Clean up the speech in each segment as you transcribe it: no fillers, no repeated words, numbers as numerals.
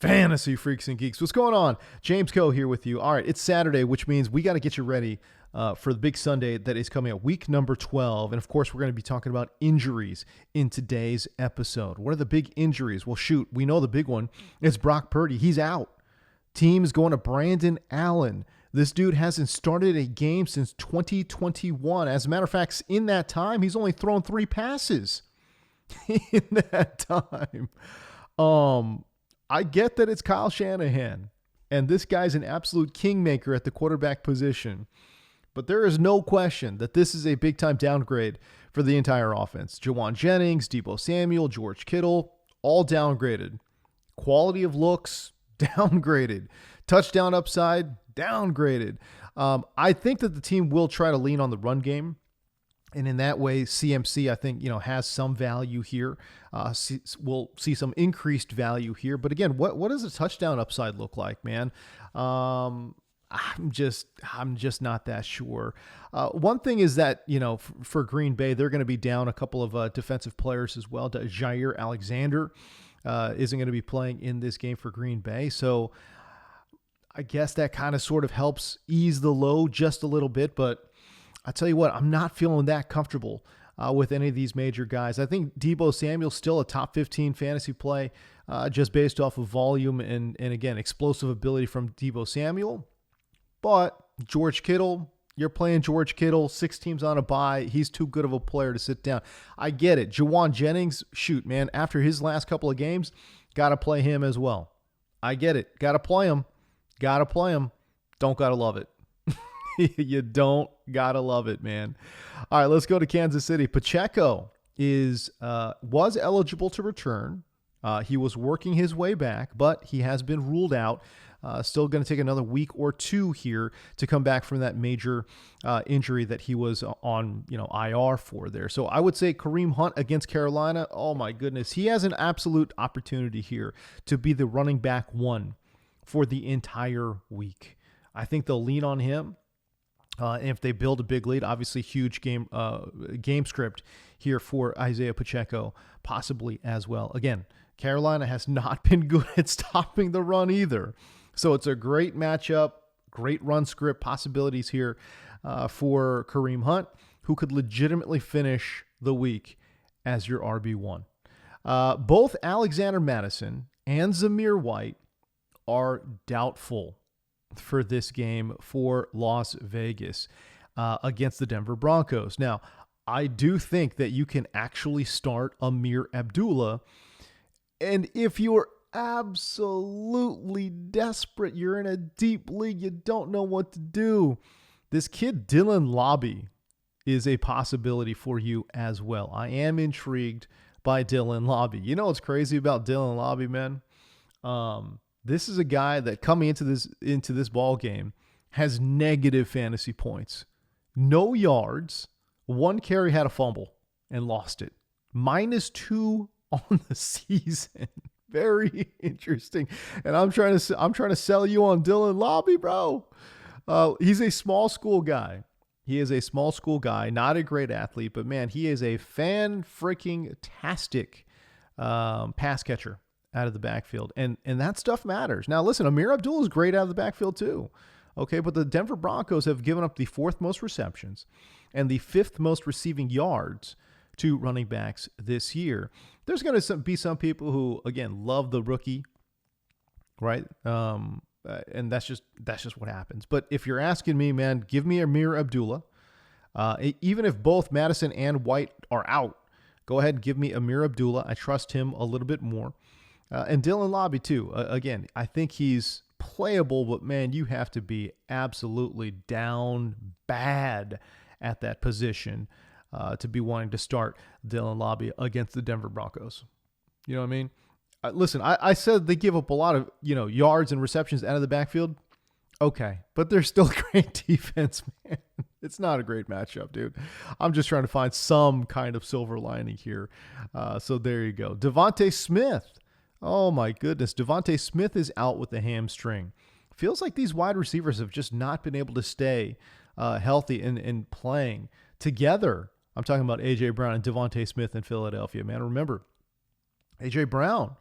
Fantasy freaks and geeks. What's going on? James Coe here with you. All right, it's Saturday, which means we got to get you ready for the big Sunday that is coming up, week number 12. And of course, we're going to be talking about injuries in today's episode. What are the big injuries? Well, shoot, we know the big one is Brock Purdy. He's out. Team is going to Brandon Allen. This dude hasn't started a game since 2021. As a matter of fact, in that time, he's only thrown 3 passes in that time. I get that it's Kyle Shanahan, and this guy's an absolute kingmaker at the quarterback position. But there is no question that this is a big-time downgrade for the entire offense. Juwan Jennings, Deebo Samuel, George Kittle, all downgraded. Quality of looks, downgraded. Touchdown upside, downgraded. I think that the team will try to lean on the run game. And in that way, CMC, I think, has some value here. We'll see some increased value here. But again, what does a touchdown upside look like, man? I'm just not that sure. One thing is that, for Green Bay, they're going to be down a couple of defensive players as well. Jair Alexander isn't going to be playing in this game for Green Bay. So I guess that kind of sort of helps ease the load just a little bit. But I tell you what, I'm not feeling that comfortable with any of these major guys. I think Deebo Samuel's still a top 15 fantasy play just based off of volume and again, explosive ability from Deebo Samuel. But George Kittle, you're playing George Kittle, 6 teams on a bye. He's too good of a player to sit down. I get it. Juwan Jennings, shoot, man, after his last couple of games, got to play him as well. I get it. Got to play him. Got to play him. Don't got to love it. You don't gotta love it, man. All right, let's go to Kansas City. Pacheco was eligible to return. He was working his way back, but he has been ruled out. Still going to take another week or 2 here to come back from that major injury that he was on, IR for there. So I would say Kareem Hunt against Carolina. Oh my goodness, he has an absolute opportunity here to be the running back 1 for the entire week. I think they'll lean on him. And if they build a big lead, obviously huge game script here for Isaiah Pacheco, possibly as well. Again, Carolina has not been good at stopping the run either. So it's a great matchup, great run script possibilities here for Kareem Hunt, who could legitimately finish the week as your RB1. Both Alexander Mattison and Zamir White are doubtful for this game for Las Vegas against the Denver Broncos. Now, I do think that you can actually start Amir Abdullah. And if you're absolutely desperate, you're in a deep league, you don't know what to do, this kid Dylan Lobby is a possibility for you as well. I am intrigued by Dylan Lobby. You know what's crazy about Dylan Lobby, man? This is a guy that coming into this ball game has negative fantasy points. No yards, 1 carry, had a fumble and lost it. -2 on the season. Very interesting. And I'm trying to sell you on Dylan Lobby, bro. He's a small school guy. He is a small school guy, not a great athlete, but man, he is a fan-freaking-tastic pass catcher out of the backfield. And that stuff matters. Now, listen, Amir Abdullah is great out of the backfield too. Okay, but the Denver Broncos have given up the 4th most receptions and the 5th most receiving yards to running backs this year. There's going to be some people who, again, love the rookie, right? And that's just what happens. But if you're asking me, man, give me Amir Abdullah. Even if both Madison and White are out, go ahead and give me Amir Abdullah. I trust him a little bit more. And Dylan Lobby, too. Again, I think he's playable, but, man, you have to be absolutely down bad at that position to be wanting to start Dylan Lobby against the Denver Broncos. You know what I mean? Listen, I said they give up a lot of, yards and receptions out of the backfield. Okay, but they're still great defense, man. It's not a great matchup, dude. I'm just trying to find some kind of silver lining here. So there you go. Devontae Smith. Oh, my goodness. Devontae Smith is out with the hamstring. Feels like these wide receivers have just not been able to stay healthy and playing together. I'm talking about A.J. Brown and Devontae Smith in Philadelphia, man. Remember, A.J. Brown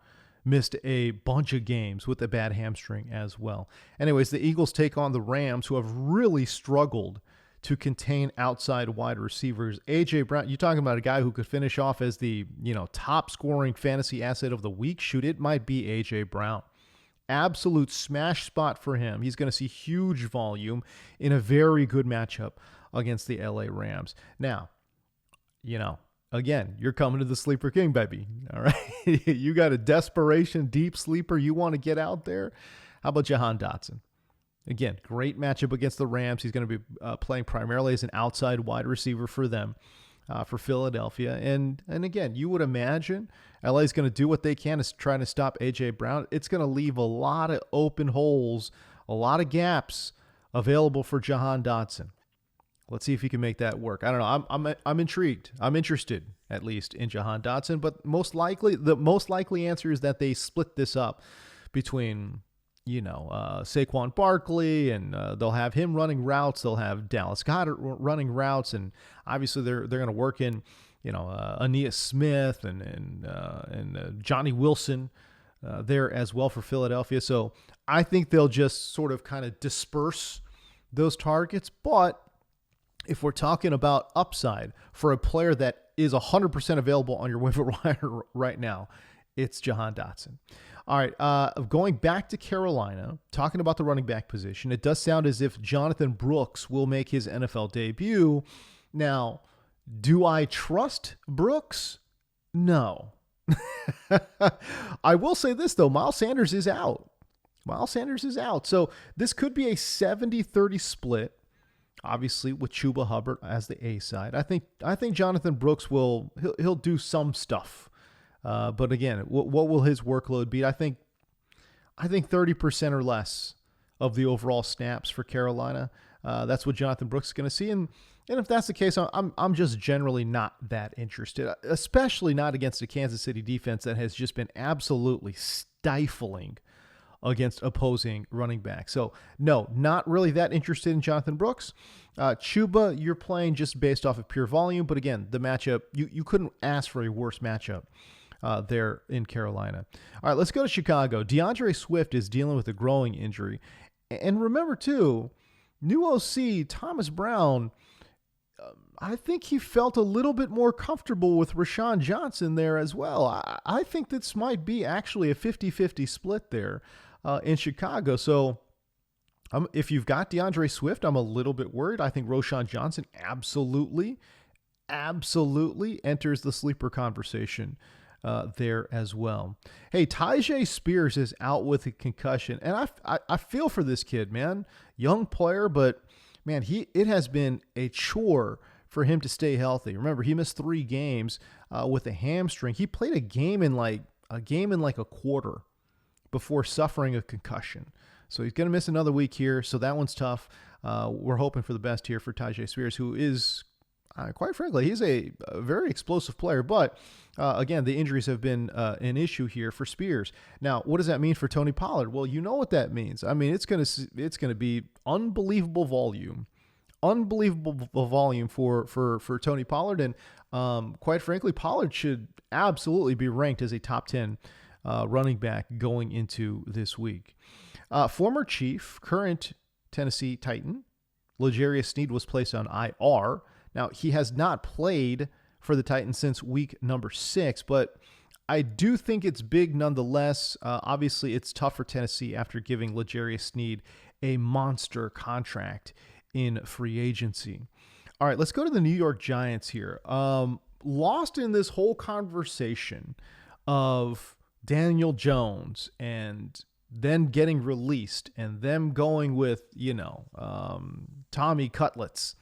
missed a bunch of games with a bad hamstring as well. Anyways, the Eagles take on the Rams, who have really struggled to contain outside wide receivers. A.J. Brown, you're talking about a guy who could finish off as the, top scoring fantasy asset of the week. Shoot, it might be A.J. Brown. Absolute smash spot for him. He's going to see huge volume in a very good matchup against the LA Rams. Now, again, you're coming to the Sleeper King, baby. All right. You got a desperation deep sleeper you want to get out there. How about Jahan Dotson? Again, great matchup against the Rams. He's going to be playing primarily as an outside wide receiver for them, for Philadelphia. And again, you would imagine LA is going to do what they can to try to stop A.J. Brown. It's going to leave a lot of open holes, a lot of gaps available for Jahan Dotson. Let's see if he can make that work. I don't know. I'm intrigued. I'm interested, at least, in Jahan Dotson. But the most likely answer is that they split this up between Saquon Barkley, and they'll have him running routes. They'll have Dallas Goedert running routes, and obviously they're going to work in, Aeneas Smith and Johnny Wilson there as well for Philadelphia. So I think they'll just sort of kind of disperse those targets. But if we're talking about upside for a player that is 100% available on your waiver wire right now, it's Jahan Dotson. All right, going back to Carolina, talking about the running back position, it does sound as if Jonathan Brooks will make his NFL debut. Now, do I trust Brooks? No. I will say this, though. Miles Sanders is out. So this could be a 70-30 split, obviously, with Chuba Hubbard as the A side. I think Jonathan Brooks he'll do some stuff. But again, what will his workload be? I think 30% or less of the overall snaps for Carolina. That's what Jonathan Brooks is going to see. And if that's the case, I'm just generally not that interested, especially not against a Kansas City defense that has just been absolutely stifling against opposing running backs. So no, not really that interested in Jonathan Brooks. Chuba, you're playing just based off of pure volume. But again, the matchup, you couldn't ask for a worse matchup there in Carolina. All right, let's go to Chicago. DeAndre Swift is dealing with a growing injury. And remember, too, new OC Thomas Brown, I think he felt a little bit more comfortable with Rashawn Johnson there as well. I think this might be actually a 50-50 split there in Chicago. So if you've got DeAndre Swift, I'm a little bit worried. I think Rashawn Johnson absolutely enters the sleeper conversation there as well. Hey, Tyjae Spears is out with a concussion, and I feel for this kid, man. Young player, but man, it has been a chore for him to stay healthy. Remember, he missed 3 games with a hamstring. He played a game in like a quarter before suffering a concussion. So he's going to miss another week here. So that one's tough. We're hoping for the best here for Tyjae Spears, who is, quite frankly, he's a very explosive player. But again, the injuries have been an issue here for Spears. Now, what does that mean for Tony Pollard? Well, you know what that means. I mean, it's going to be unbelievable volume for Tony Pollard. And quite frankly, Pollard should absolutely be ranked as a top 10 running back going into this week. Former Chief, current Tennessee Titan, L'Jarius Sneed was placed on IR. Now, he has not played for the Titans since week number 6, but I do think it's big nonetheless. Obviously, it's tough for Tennessee after giving L'Jarius Sneed a monster contract in free agency. All right, let's go to the New York Giants here. Lost in this whole conversation of Daniel Jones and then getting released and them going with, Tommy Cutlets.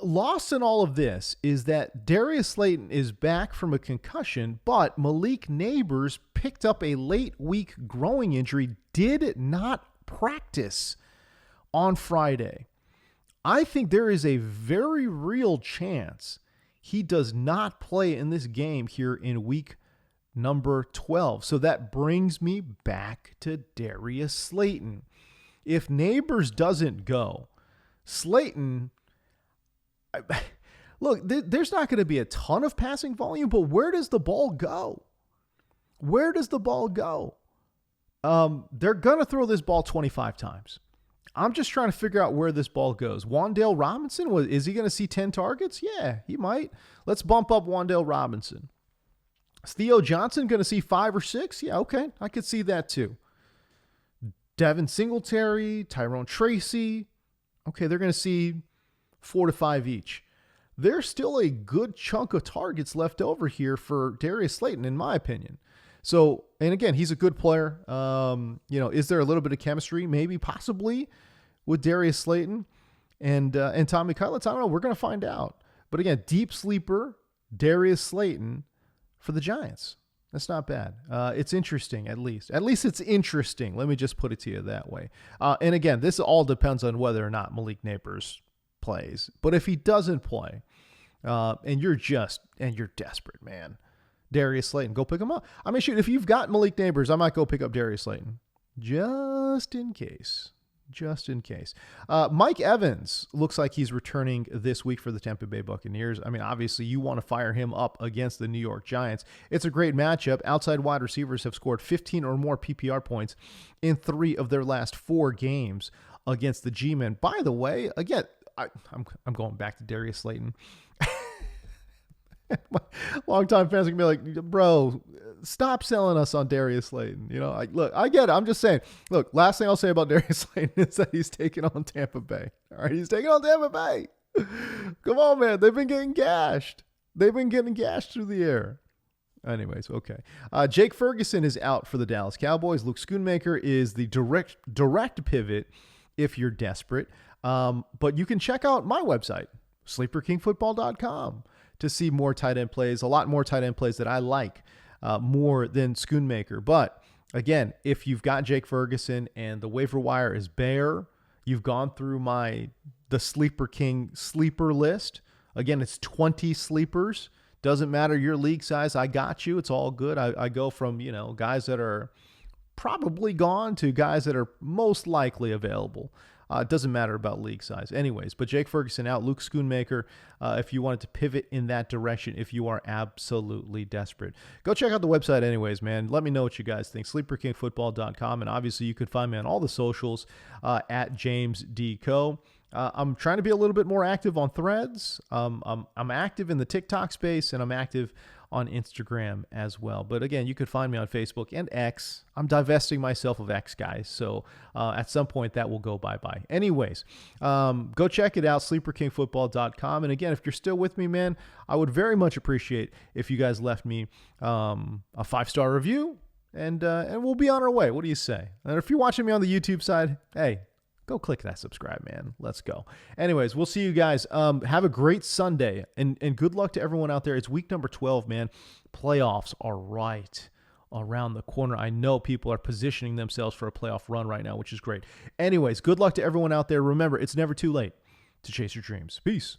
Lost in all of this is that Darius Slayton is back from a concussion, but Malik Nabers picked up a late week growing injury, did not practice on Friday. I think there is a very real chance he does not play in this game here in week number 12. So that brings me back to Darius Slayton. If Nabers doesn't go, Slayton, look, there's not going to be a ton of passing volume, but where does the ball go? Where does the ball go? They're going to throw this ball 25 times. I'm just trying to figure out where this ball goes. Wan'Dale Robinson, is he going to see 10 targets? Yeah, he might. Let's bump up Wan'Dale Robinson. Is Theo Johnson going to see 5 or 6? Yeah, okay. I could see that too. Devin Singletary, Tyrone Tracy. Okay, they're going to see 4 to 5 each. There's still a good chunk of targets left over here for Darius Slayton, in my opinion. So, and again, he's a good player. Is there a little bit of chemistry? Maybe, possibly, with Darius Slayton and Tommy Cutlets? I don't know. We're going to find out. But again, deep sleeper, Darius Slayton for the Giants. That's not bad. It's interesting, at least. At least it's interesting. Let me just put it to you that way. And again, this all depends on whether or not Malik Nabers plays. But if he doesn't play, and you're desperate, man, Darius Slayton, go pick him up. I mean, shoot, if you've got Malik Nabers, I might go pick up Darius Slayton. Just in case. Mike Evans looks like he's returning this week for the Tampa Bay Buccaneers. I mean, obviously, you want to fire him up against the New York Giants. It's a great matchup. Outside wide receivers have scored 15 or more PPR points in 3 of their last 4 games against the G-Men. By the way, again, I'm going back to Darius Slayton. Long-time fans are going to be like, bro, stop selling us on Darius Slayton. Look, I get it. I'm just saying. Look, last thing I'll say about Darius Slayton is that he's taking on Tampa Bay. All right, he's taking on Tampa Bay. Come on, man. They've been getting gashed. Through the air. Anyways, okay. Jake Ferguson is out for the Dallas Cowboys. Luke Schoonmaker is the direct pivot if you're desperate. But you can check out my website, sleeperkingfootball.com. to see more tight end plays, a lot more tight end plays that I like more than Schoonmaker. But again, if you've got Jake Ferguson and the waiver wire is bare, you've gone through the Sleeper King sleeper list. Again, it's 20 sleepers. Doesn't matter your league size. I got you. It's all good. I go from, guys that are probably gone to guys that are most likely available. It doesn't matter about league size. Anyways, but Jake Ferguson out, Luke Schoonmaker, if you wanted to pivot in that direction, if you are absolutely desperate. Go check out the website anyways, man. Let me know what you guys think. SleeperKingFootball.com. And obviously you can find me on all the socials at James D. Co. I'm trying to be a little bit more active on Threads. I'm active in the TikTok space, and I'm active on Instagram as well. But again, you could find me on Facebook and X. I'm divesting myself of X, guys. So at some point that will go bye-bye. Anyways, go check it out, sleeperkingfootball.com. And again, if you're still with me, man, I would very much appreciate if you guys left me a 5-star review, and we'll be on our way. What do you say? And if you're watching me on the YouTube side, hey, go click that subscribe, man. Let's go. Anyways, we'll see you guys. Have a great Sunday, and good luck to everyone out there. It's week number 12, man. Playoffs are right around the corner. I know people are positioning themselves for a playoff run right now, which is great. Anyways, good luck to everyone out there. Remember, it's never too late to chase your dreams. Peace.